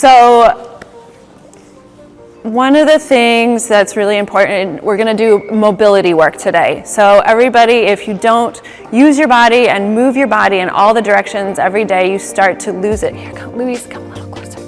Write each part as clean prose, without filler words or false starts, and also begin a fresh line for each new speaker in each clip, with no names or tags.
So one of the things that's really important, we're going to do mobility work today. So everybody, if you don't use your body and move your body in all the directions every day, you start to lose it. Here, come, Louise, come a little closer.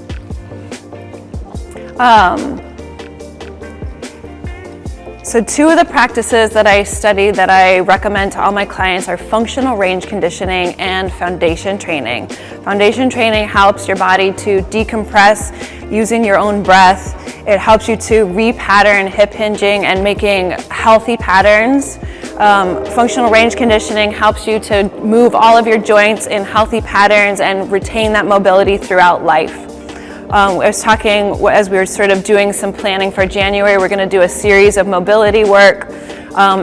So two of the practices that I study that I recommend to all my clients are functional range conditioning and foundation training. Foundation training helps your body to decompress using your own breath. It helps you to repattern hip hinging and making healthy patterns. Functional range conditioning helps you to move all of your joints in healthy patterns and retain that mobility throughout life. I was talking as we were sort of doing some planning for January, we're going to do a series of mobility work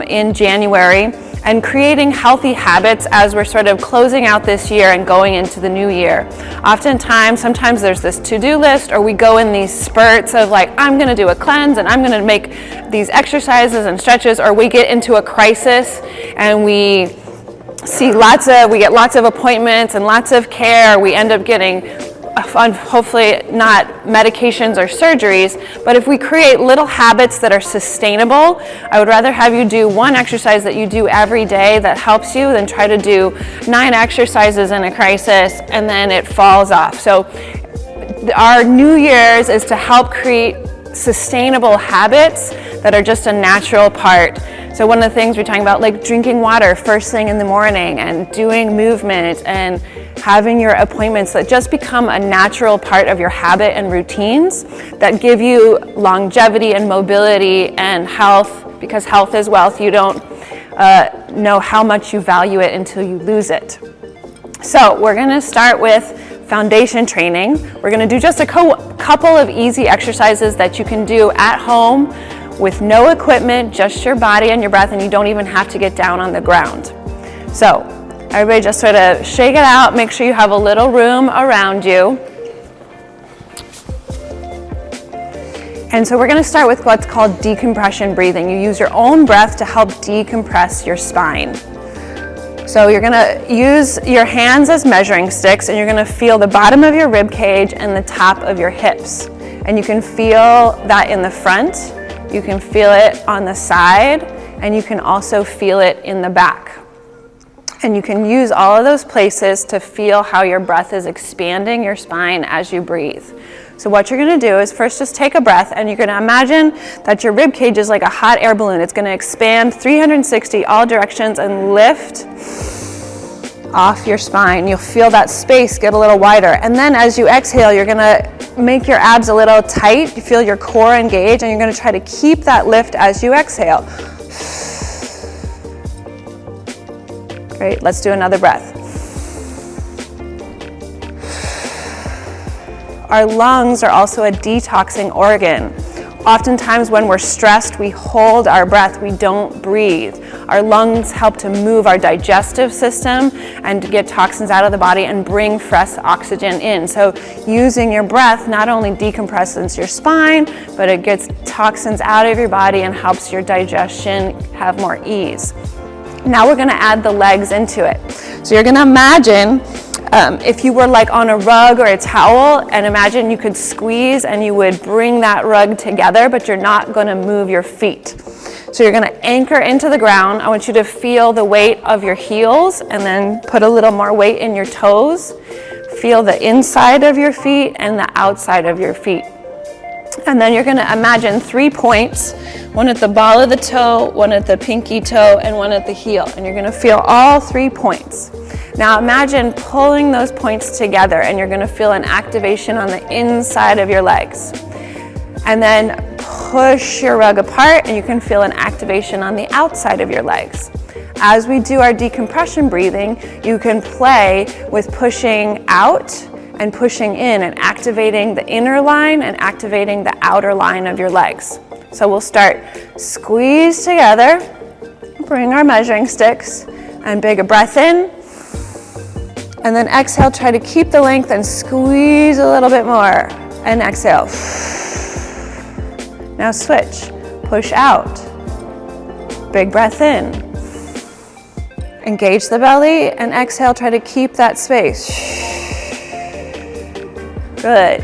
in January and creating healthy habits as we're sort of closing out this year and going into the new year. Sometimes there's this to-do list, or we go in these spurts of like, I'm going to do a cleanse and I'm going to make these exercises and stretches, or we get into a crisis and we get lots of appointments and lots of care. We end up getting hopefully not medications or surgeries, but if we create little habits that are sustainable, I would rather have you do one exercise that you do every day that helps you than try to do 9 exercises in a crisis and then it falls off. So our New Year's is to help create sustainable habits that are just a natural part. So one of the things we're talking about, like drinking water first thing in the morning and doing movement and having your appointments that just become a natural part of your habit and routines that give you longevity and mobility and health, because health is wealth. You don't know how much you value it until you lose it. So we're going to start with foundation training. We're going to do just a couple of easy exercises that you can do at home with no equipment, just your body and your breath, and you don't even have to get down on the ground. So everybody just sort of shake it out, make sure you have a little room around you. And so we're going to start with what's called decompression breathing. You use your own breath to help decompress your spine. So you're going to use your hands as measuring sticks, and you're going to feel the bottom of your rib cage and the top of your hips. And you can feel that in the front. You can feel it on the side, and you can also feel it in the back. And you can use all of those places to feel how your breath is expanding your spine as you breathe. So what you're going to do is first just take a breath, and you're going to imagine that your rib cage is like a hot air balloon. It's going to expand 360 all directions and lift off your spine. You'll feel that space get a little wider. And then as you exhale, you're going to make your abs a little tight. You feel your core engage, and you're going to try to keep that lift as you exhale. Great, let's do another breath. Our lungs are also a detoxing organ. Oftentimes when we're stressed, we hold our breath, we don't breathe. Our lungs help to move our digestive system and to get toxins out of the body and bring fresh oxygen in. So using your breath not only decompresses your spine, but it gets toxins out of your body and helps your digestion have more ease. Now we're going to add the legs into it. So you're going to imagine if you were like on a rug or a towel, and imagine you could squeeze and you would bring that rug together, but you're not going to move your feet. So you're going to anchor into the ground. I want you to feel the weight of your heels and then put a little more weight in your toes. Feel the inside of your feet and the outside of your feet. And then you're going to imagine 3 points, one at the ball of the toe, one at the pinky toe, and one at the heel. And you're going to feel all 3 points. Now imagine pulling those points together, and you're going to feel an activation on the inside of your legs. And then push your rug apart, and you can feel an activation on the outside of your legs. As we do our decompression breathing, you can play with pushing out and pushing in and activating the inner line and activating the outer line of your legs. So we'll start squeeze together, bring our measuring sticks, and big a breath in. And then exhale, try to keep the length and squeeze a little bit more. And exhale. Now switch, push out, big breath in. Engage the belly and exhale, try to keep that space. Good.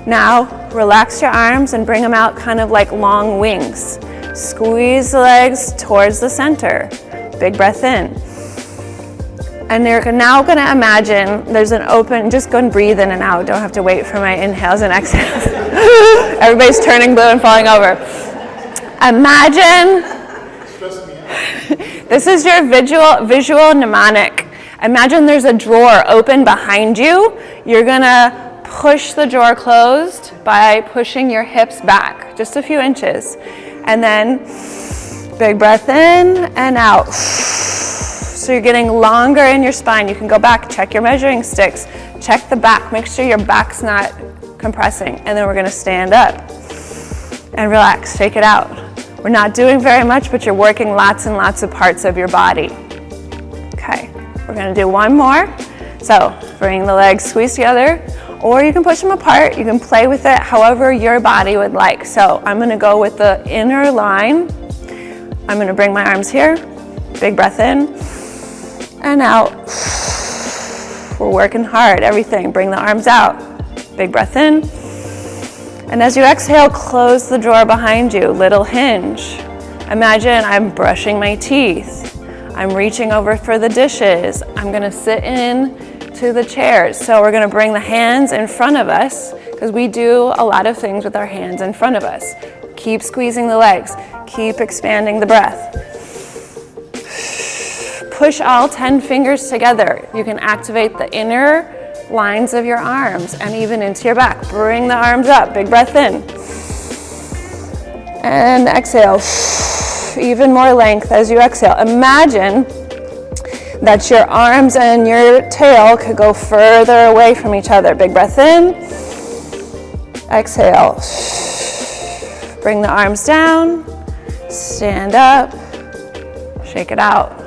Now, relax your arms and bring them out kind of like long wings. Squeeze the legs towards the center. Big breath in. And you're now going to imagine there's an open, just go and breathe in and out. Don't have to wait for my inhales and exhales. Everybody's turning blue and falling over. Imagine, this is your visual mnemonic. Imagine there's a drawer open behind you. You're going to push the drawer closed by pushing your hips back just a few inches. And then big breath in and out. So you're getting longer in your spine. You can go back, check your measuring sticks, check the back, make sure your back's not compressing. And then we're gonna stand up and relax, shake it out. We're not doing very much, but you're working lots and lots of parts of your body. Okay, we're gonna do one more. So bring the legs squeeze together, or you can push them apart. You can play with it however your body would like. So I'm gonna go with the inner line. I'm gonna bring my arms here, big breath in, and out. We're working hard, everything. Bring the arms out. Big breath in. And as you exhale, close the drawer behind you. Little hinge. Imagine I'm brushing my teeth. I'm reaching over for the dishes. I'm gonna sit in to the chairs. So we're gonna bring the hands in front of us because we do a lot of things with our hands in front of us. Keep squeezing the legs. Keep expanding the breath. Push all 10 fingers together. You can activate the inner lines of your arms and even into your back. Bring the arms up, big breath in. And exhale, even more length as you exhale. Imagine that your arms and your tail could go further away from each other. Big breath in, exhale. Bring the arms down, stand up, shake it out.